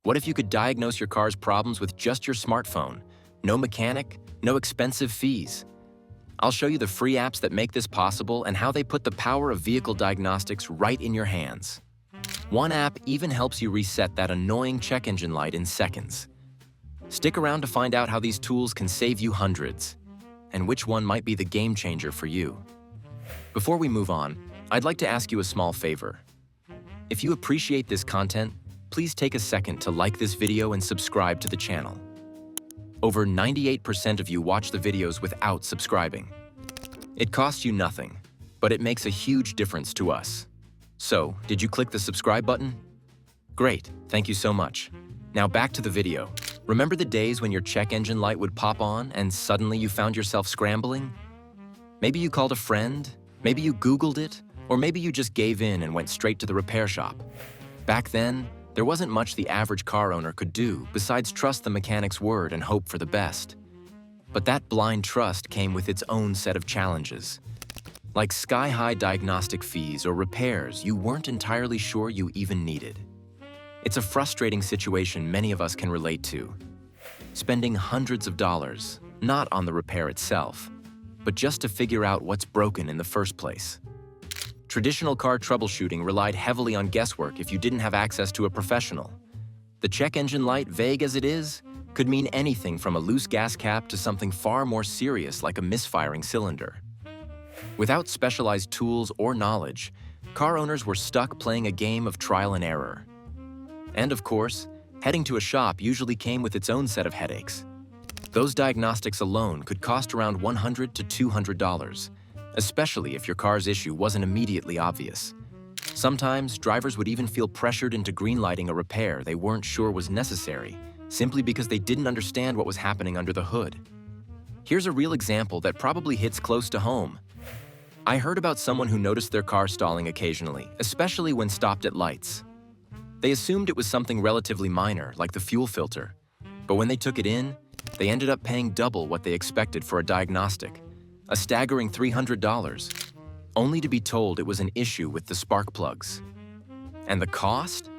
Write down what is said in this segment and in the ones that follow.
What if you could diagnose your car's problems with just your smartphone? No mechanic, no expensive fees. I'll show you the free apps that make this possible and how they put the power of vehicle diagnostics right in your hands. One app even helps you reset that annoying check engine light in seconds. Stick around to find out how these tools can save you hundreds, and which one might be the game changer for you. Before we move on, I'd like to ask you a small favor. If you appreciate this content, please take a second to like this video and subscribe to the channel. Over 98% of you watch the videos without subscribing. It costs you nothing, but it makes a huge difference to us. So, did you click the subscribe button? Great, thank you so much. Now back to the video. Remember the days when your check engine light would pop on and suddenly you found yourself scrambling? Maybe you called a friend, maybe you Googled it, or maybe you just gave in and went straight to the repair shop. Back then, there wasn't much the average car owner could do besides trust the mechanic's word and hope for the best. But that blind trust came with its own set of challenges. Like sky-high diagnostic fees or repairs you weren't entirely sure you even needed. It's a frustrating situation many of us can relate to. Spending hundreds of dollars, not on the repair itself, but just to figure out what's broken in the first place. Traditional car troubleshooting relied heavily on guesswork if you didn't have access to a professional. The check engine light, vague as it is, could mean anything from a loose gas cap to something far more serious like a misfiring cylinder. Without specialized tools or knowledge, car owners were stuck playing a game of trial and error. And of course, heading to a shop usually came with its own set of headaches. Those diagnostics alone could cost around $100 to $200, especially if your car's issue wasn't immediately obvious. Sometimes, drivers would even feel pressured into greenlighting a repair they weren't sure was necessary, simply because they didn't understand what was happening under the hood. Here's a real example that probably hits close to home. I heard about someone who noticed their car stalling occasionally, especially when stopped at lights. They assumed it was something relatively minor, like the fuel filter. But when they took it in, they ended up paying double what they expected for a diagnostic, a staggering $300, only to be told it was an issue with the spark plugs. And the cost?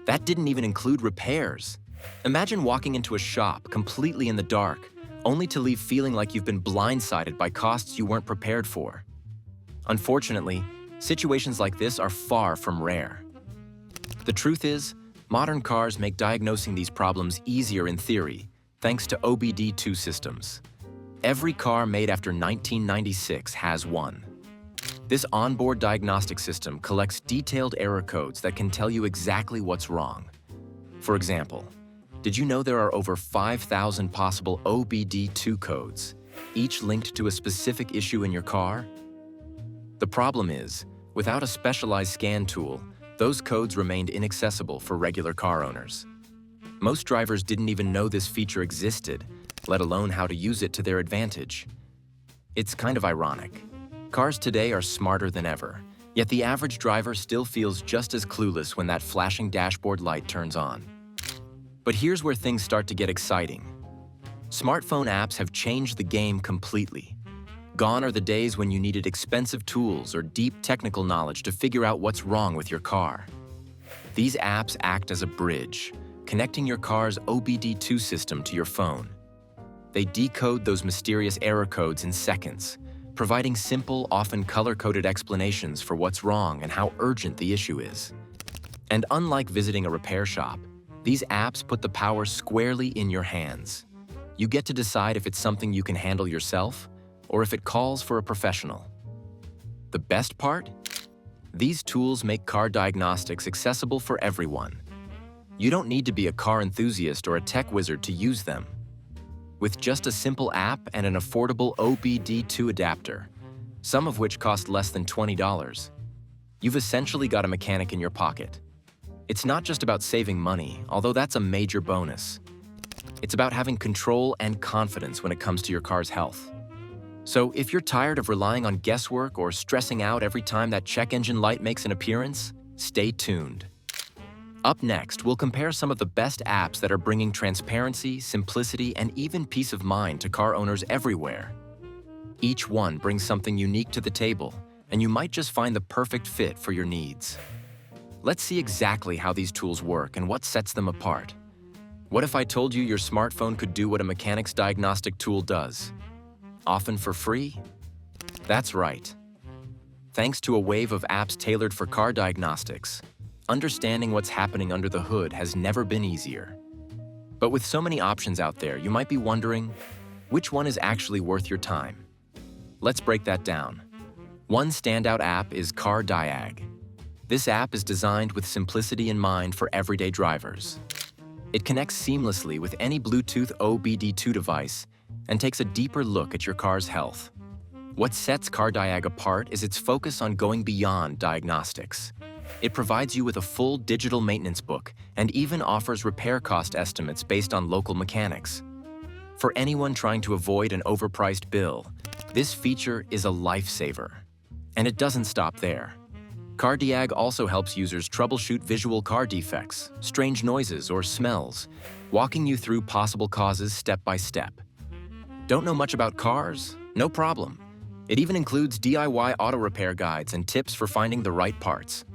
That didn't even include repairs. Imagine walking into a shop completely in the dark, only to leave feeling like you've been blindsided by costs you weren't prepared for. Unfortunately, situations like this are far from rare. The truth is, modern cars make diagnosing these problems easier in theory, thanks to OBD2 systems. Every car made after 1996 has one. This onboard diagnostic system collects detailed error codes that can tell you exactly what's wrong. For example, did you know there are over 5,000 possible OBD2 codes, each linked to a specific issue in your car? The problem is, without a specialized scan tool, those codes remained inaccessible for regular car owners. Most drivers didn't even know this feature existed, let alone how to use it to their advantage. It's kind of ironic. Cars today are smarter than ever, yet the average driver still feels just as clueless when that flashing dashboard light turns on. But here's where things start to get exciting. Smartphone apps have changed the game completely. Gone are the days when you needed expensive tools or deep technical knowledge to figure out what's wrong with your car. These apps act as a bridge, connecting your car's OBD2 system to your phone. They decode those mysterious error codes in seconds, providing simple, often color-coded explanations for what's wrong and how urgent the issue is. And unlike visiting a repair shop, these apps put the power squarely in your hands. You get to decide if it's something you can handle yourself, or if it calls for a professional. The best part? These tools make car diagnostics accessible for everyone. You don't need to be a car enthusiast or a tech wizard to use them. With just a simple app and an affordable OBD2 adapter, some of which cost less than $20, you've essentially got a mechanic in your pocket. It's not just about saving money, although that's a major bonus. It's about having control and confidence when it comes to your car's health. So if you're tired of relying on guesswork or stressing out every time that check engine light makes an appearance, stay tuned. Up next, we'll compare some of the best apps that are bringing transparency, simplicity, and even peace of mind to car owners everywhere. Each one brings something unique to the table, and you might just find the perfect fit for your needs. Let's see exactly how these tools work and what sets them apart. What if I told you your smartphone could do what a mechanic's diagnostic tool does? Often for free? That's right. Thanks to a wave of apps tailored for car diagnostics, understanding what's happening under the hood has never been easier. But with so many options out there, you might be wondering, which one is actually worth your time? Let's break that down. One standout app is Car Diag. This app is designed with simplicity in mind for everyday drivers. It connects seamlessly with any Bluetooth OBD2 device and takes a deeper look at your car's health. What sets Car Diag apart is its focus on going beyond diagnostics. It provides you with a full digital maintenance book and even offers repair cost estimates based on local mechanics. For anyone trying to avoid an overpriced bill, this feature is a lifesaver. And it doesn't stop there. Car Diag also helps users troubleshoot visual car defects, strange noises, or smells, walking you through possible causes step by step. Don't know much about cars? No problem. It even includes DIY auto repair guides and tips for finding the right parts.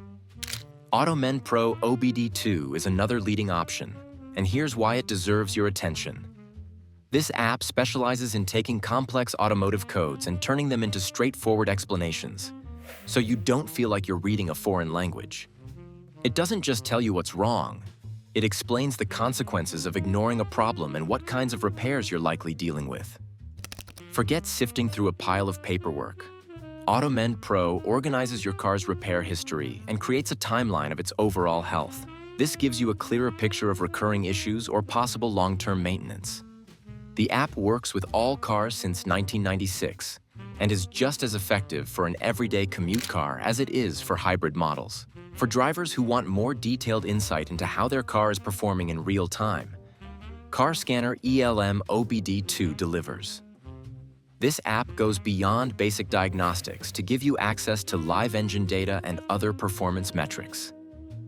AutoMend Pro OBD2 is another leading option, and here's why it deserves your attention. This app specializes in taking complex automotive codes and turning them into straightforward explanations, so you don't feel like you're reading a foreign language. It doesn't just tell you what's wrong, it explains the consequences of ignoring a problem and what kinds of repairs you're likely dealing with. Forget sifting through a pile of paperwork. AutoMend Pro organizes your car's repair history and creates a timeline of its overall health. This gives you a clearer picture of recurring issues or possible long-term maintenance. The app works with all cars since 1996 and is just as effective for an everyday commute car as it is for hybrid models. For drivers who want more detailed insight into how their car is performing in real time, Car Scanner ELM OBD2 delivers. This app goes beyond basic diagnostics to give you access to live engine data and other performance metrics.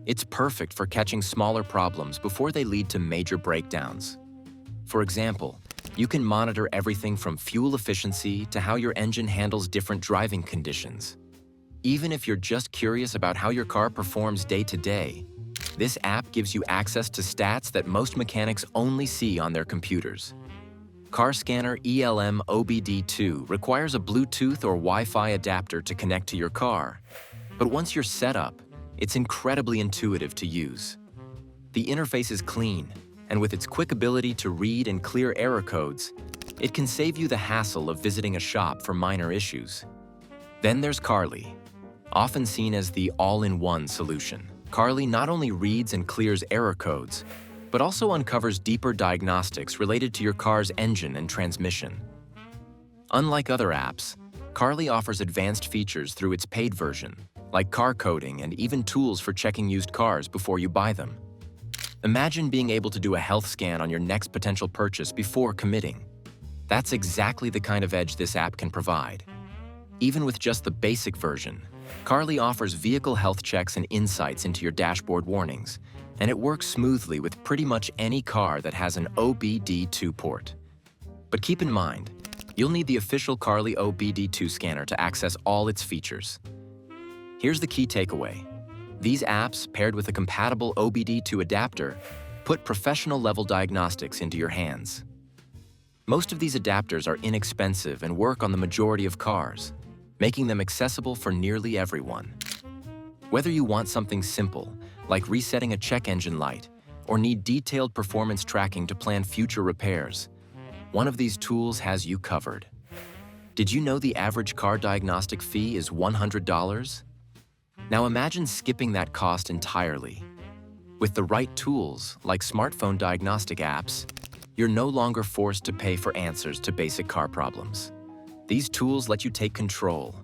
It's perfect for catching smaller problems before they lead to major breakdowns. For example, you can monitor everything from fuel efficiency to how your engine handles different driving conditions. Even if you're just curious about how your car performs day to day, this app gives you access to stats that most mechanics only see on their computers. Car Scanner ELM OBD2 requires a Bluetooth or Wi-Fi adapter to connect to your car, but once you're set up, it's incredibly intuitive to use. The interface is clean, and with its quick ability to read and clear error codes, it can save you the hassle of visiting a shop for minor issues. Then there's Carly, often seen as the all-in-one solution. Carly not only reads and clears error codes, but also uncovers deeper diagnostics related to your car's engine and transmission. Unlike other apps, Carly offers advanced features through its paid version, like car coding and even tools for checking used cars before you buy them. Imagine being able to do a health scan on your next potential purchase before committing. That's exactly the kind of edge this app can provide. Even with just the basic version, Carly offers vehicle health checks and insights into your dashboard warnings, and it works smoothly with pretty much any car that has an OBD2 port. But keep in mind, you'll need the official Carly OBD2 scanner to access all its features. Here's the key takeaway. These apps, paired with a compatible OBD2 adapter, put professional-level diagnostics into your hands. Most of these adapters are inexpensive and work on the majority of cars, making them accessible for nearly everyone. Whether you want something simple, like resetting a check engine light, or need detailed performance tracking to plan future repairs, one of these tools has you covered. Did you know the average car diagnostic fee is $100? Now imagine skipping that cost entirely. With the right tools, like smartphone diagnostic apps, you're no longer forced to pay for answers to basic car problems. These tools let you take control,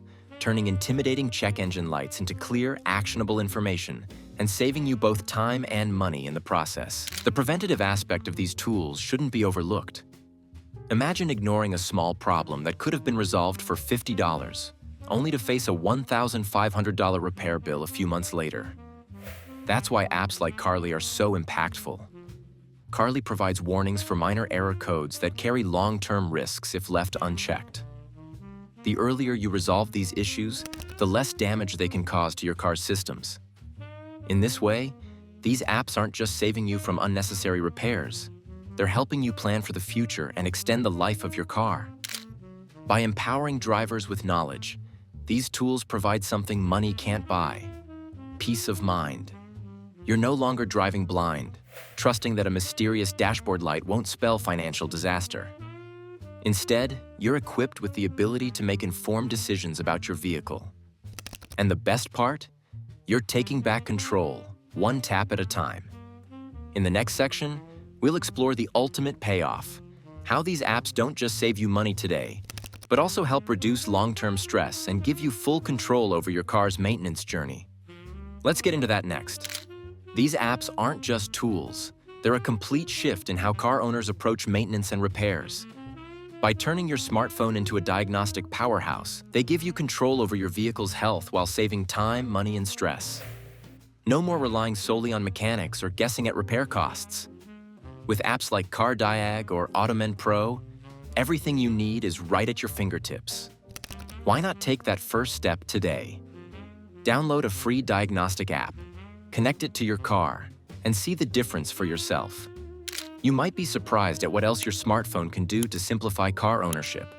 turning intimidating check engine lights into clear, actionable information and saving you both time and money in the process. The preventative aspect of these tools shouldn't be overlooked. Imagine ignoring a small problem that could have been resolved for $50, only to face a $1,500 repair bill a few months later. That's why apps like Carly are so impactful. Carly provides warnings for minor error codes that carry long-term risks if left unchecked. The earlier you resolve these issues, the less damage they can cause to your car's systems. In this way, these apps aren't just saving you from unnecessary repairs, They're helping you plan for the future and extend the life of your car. By empowering drivers with knowledge, these tools provide something money can't buy: peace of mind. You're no longer driving blind, trusting that a mysterious dashboard light won't spell financial disaster. Instead, you're equipped with the ability to make informed decisions about your vehicle. And the best part? You're taking back control, one tap at a time. In the next section, we'll explore the ultimate payoff: how these apps don't just save you money today, but also help reduce long-term stress and give you full control over your car's maintenance journey. Let's get into that next. These apps aren't just tools. They're a complete shift in how car owners approach maintenance and repairs. By turning your smartphone into a diagnostic powerhouse, they give you control over your vehicle's health while saving time, money, and stress. No more relying solely on mechanics or guessing at repair costs. With apps like Car Diag or AutoMend Pro, everything you need is right at your fingertips. Why not take that first step today? Download a free diagnostic app, connect it to your car, and see the difference for yourself. You might be surprised at what else your smartphone can do to simplify car ownership.